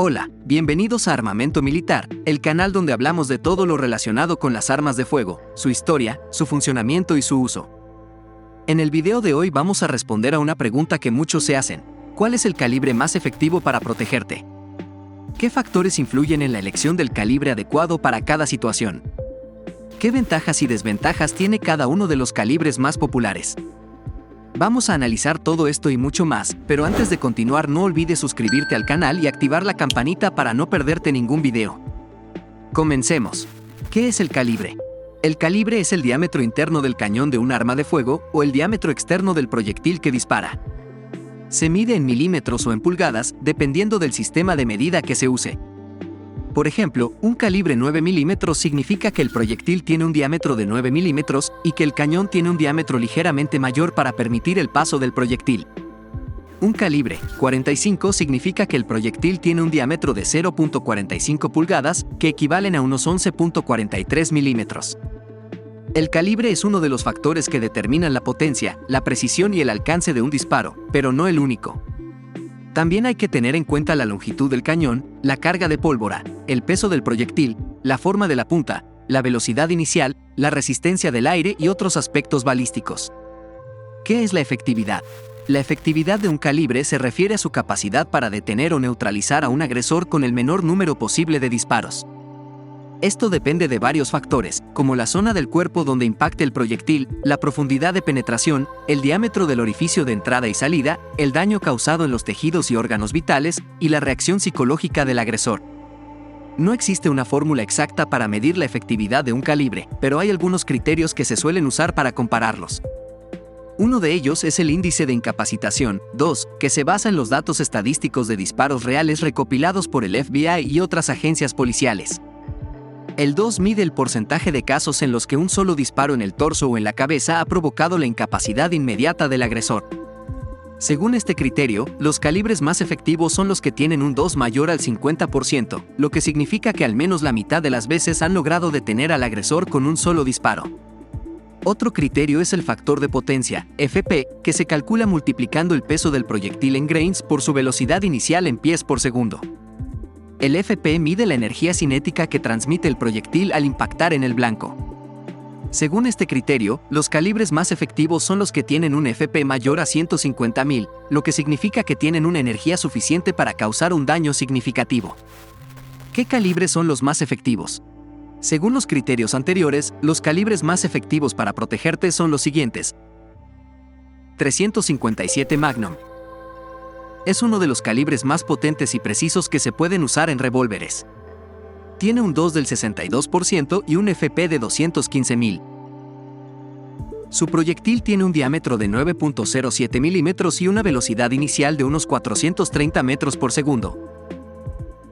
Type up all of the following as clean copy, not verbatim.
Hola, bienvenidos a Armamento Militar, el canal donde hablamos de todo lo relacionado con las armas de fuego, su historia, su funcionamiento y su uso. En el video de hoy vamos a responder a una pregunta que muchos se hacen: ¿cuál es el calibre más efectivo para protegerte? ¿Qué factores influyen en la elección del calibre adecuado para cada situación? ¿Qué ventajas y desventajas tiene cada uno de los calibres más populares? Vamos a analizar todo esto y mucho más, pero antes de continuar no olvides suscribirte al canal y activar la campanita para no perderte ningún video. Comencemos. ¿Qué es el calibre? El calibre es el diámetro interno del cañón de un arma de fuego o el diámetro externo del proyectil que dispara. Se mide en milímetros o en pulgadas, dependiendo del sistema de medida que se use. Por ejemplo, un calibre 9 milímetros significa que el proyectil tiene un diámetro de 9 milímetros y que el cañón tiene un diámetro ligeramente mayor para permitir el paso del proyectil. Un calibre 45 significa que el proyectil tiene un diámetro de 0.45 pulgadas, que equivalen a unos 11.43 milímetros. El calibre es uno de los factores que determinan la potencia, la precisión y el alcance de un disparo, pero no el único. También hay que tener en cuenta la longitud del cañón, la carga de pólvora, el peso del proyectil, la forma de la punta, la velocidad inicial, la resistencia del aire y otros aspectos balísticos. ¿Qué es la efectividad? La efectividad de un calibre se refiere a su capacidad para detener o neutralizar a un agresor con el menor número posible de disparos. Esto depende de varios factores, como la zona del cuerpo donde impacte el proyectil, la profundidad de penetración, el diámetro del orificio de entrada y salida, el daño causado en los tejidos y órganos vitales, y la reacción psicológica del agresor. No existe una fórmula exacta para medir la efectividad de un calibre, pero hay algunos criterios que se suelen usar para compararlos. Uno de ellos es el índice de incapacitación, 2, que se basa en los datos estadísticos de disparos reales recopilados por el FBI y otras agencias policiales. El 2 mide el porcentaje de casos en los que un solo disparo en el torso o en la cabeza ha provocado la incapacidad inmediata del agresor. Según este criterio, los calibres más efectivos son los que tienen un 2 mayor al 50%, lo que significa que al menos la mitad de las veces han logrado detener al agresor con un solo disparo. Otro criterio es el factor de potencia, FP, que se calcula multiplicando el peso del proyectil en grains por su velocidad inicial en pies por segundo. El FP mide la energía cinética que transmite el proyectil al impactar en el blanco. Según este criterio, los calibres más efectivos son los que tienen un FP mayor a 150.000, lo que significa que tienen una energía suficiente para causar un daño significativo. ¿Qué calibres son los más efectivos? Según los criterios anteriores, los calibres más efectivos para protegerte son los siguientes. 357 Magnum. Es uno de los calibres más potentes y precisos que se pueden usar en revólveres. Tiene un 2 del 62% y un FP de 215.000. Su proyectil tiene un diámetro de 9.07 milímetros y una velocidad inicial de unos 430 metros por segundo.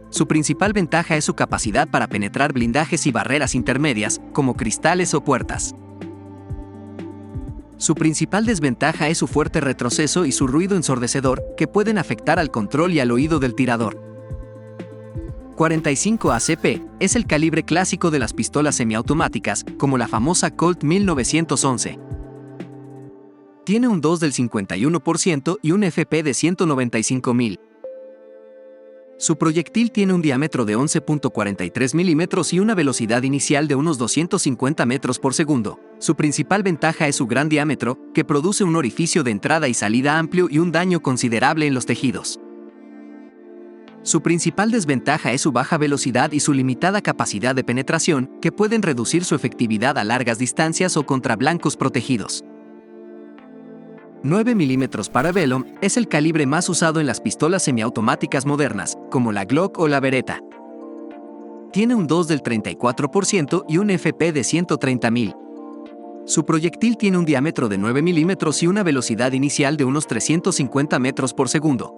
Su principal ventaja es su capacidad para penetrar blindajes y barreras intermedias, como cristales o puertas. Su principal desventaja es su fuerte retroceso y su ruido ensordecedor, que pueden afectar al control y al oído del tirador. 45 ACP es el calibre clásico de las pistolas semiautomáticas, como la famosa Colt 1911. Tiene un 2 del 51% y un FP de 195.000. Su proyectil tiene un diámetro de 11.43 milímetros y una velocidad inicial de unos 250 metros por segundo. Su principal ventaja es su gran diámetro, que produce un orificio de entrada y salida amplio y un daño considerable en los tejidos. Su principal desventaja es su baja velocidad y su limitada capacidad de penetración, que pueden reducir su efectividad a largas distancias o contra blancos protegidos. 9 mm Parabellum es el calibre más usado en las pistolas semiautomáticas modernas, como la Glock o la Beretta. Tiene un 2 del 34% y un FP de 130.000. Su proyectil tiene un diámetro de 9 milímetros y una velocidad inicial de unos 350 metros por segundo.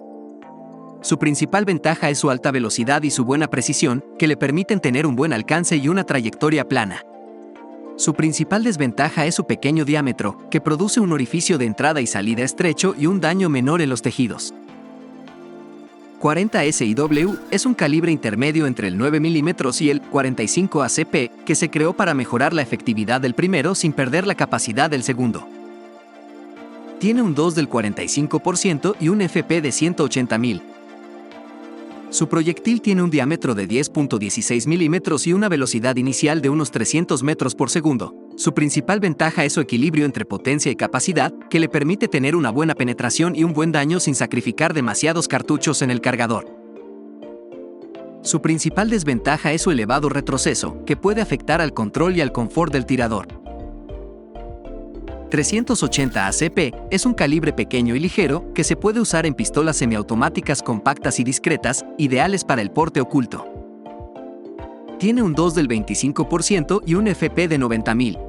Su principal ventaja es su alta velocidad y su buena precisión, que le permiten tener un buen alcance y una trayectoria plana. Su principal desventaja es su pequeño diámetro, que produce un orificio de entrada y salida estrecho y un daño menor en los tejidos. 40 SIW es un calibre intermedio entre el 9 mm y el 45 ACP, que se creó para mejorar la efectividad del primero sin perder la capacidad del segundo. Tiene un 2 del 45% y un FP de 180.000. Su proyectil tiene un diámetro de 10.16 milímetros y una velocidad inicial de unos 300 metros por segundo. Su principal ventaja es su equilibrio entre potencia y capacidad, que le permite tener una buena penetración y un buen daño sin sacrificar demasiados cartuchos en el cargador. Su principal desventaja es su elevado retroceso, que puede afectar al control y al confort del tirador. 380 ACP es un calibre pequeño y ligero que se puede usar en pistolas semiautomáticas compactas y discretas, ideales para el porte oculto. Tiene un 2 del 25% y un FP de 90.000.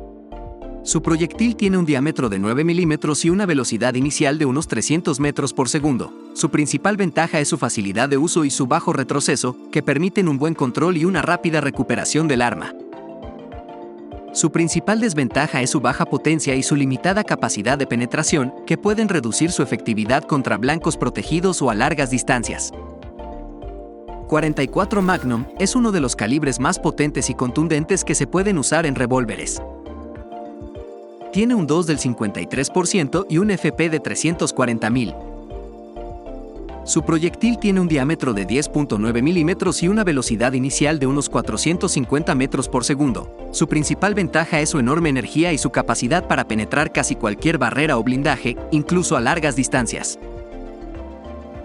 Su proyectil tiene un diámetro de 9 milímetros y una velocidad inicial de unos 300 metros por segundo. Su principal ventaja es su facilidad de uso y su bajo retroceso, que permiten un buen control y una rápida recuperación del arma. Su principal desventaja es su baja potencia y su limitada capacidad de penetración, que pueden reducir su efectividad contra blancos protegidos o a largas distancias. 44 Magnum es uno de los calibres más potentes y contundentes que se pueden usar en revólveres. Tiene un 2 del 53% y un FP de 340.000. Su proyectil tiene un diámetro de 10.9 milímetros y una velocidad inicial de unos 450 metros por segundo. Su principal ventaja es su enorme energía y su capacidad para penetrar casi cualquier barrera o blindaje, incluso a largas distancias.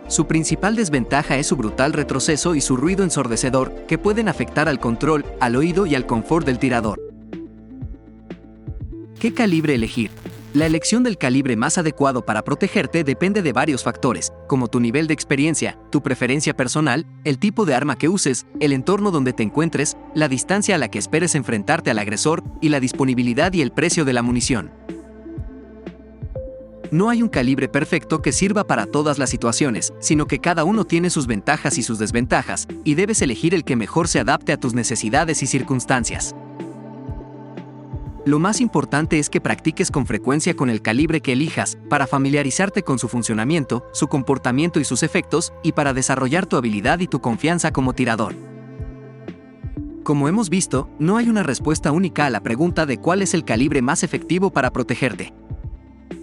Su principal desventaja es su brutal retroceso y su ruido ensordecedor, que pueden afectar al control, al oído y al confort del tirador. ¿Qué calibre elegir? La elección del calibre más adecuado para protegerte depende de varios factores, como tu nivel de experiencia, tu preferencia personal, el tipo de arma que uses, el entorno donde te encuentres, la distancia a la que esperes enfrentarte al agresor y la disponibilidad y el precio de la munición. No hay un calibre perfecto que sirva para todas las situaciones, sino que cada uno tiene sus ventajas y sus desventajas, y debes elegir el que mejor se adapte a tus necesidades y circunstancias. Lo más importante es que practiques con frecuencia con el calibre que elijas, para familiarizarte con su funcionamiento, su comportamiento y sus efectos, y para desarrollar tu habilidad y tu confianza como tirador. Como hemos visto, no hay una respuesta única a la pregunta de cuál es el calibre más efectivo para protegerte.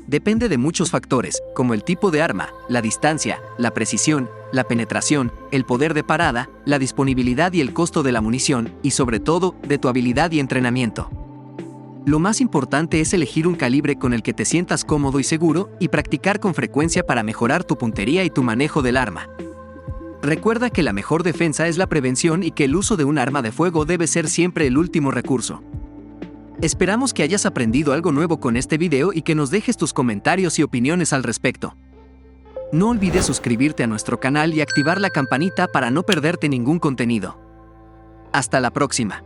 Depende de muchos factores, como el tipo de arma, la distancia, la precisión, la penetración, el poder de parada, la disponibilidad y el costo de la munición, y sobre todo, de tu habilidad y entrenamiento. Lo más importante es elegir un calibre con el que te sientas cómodo y seguro, y practicar con frecuencia para mejorar tu puntería y tu manejo del arma. Recuerda que la mejor defensa es la prevención y que el uso de un arma de fuego debe ser siempre el último recurso. Esperamos que hayas aprendido algo nuevo con este video y que nos dejes tus comentarios y opiniones al respecto. No olvides suscribirte a nuestro canal y activar la campanita para no perderte ningún contenido. Hasta la próxima.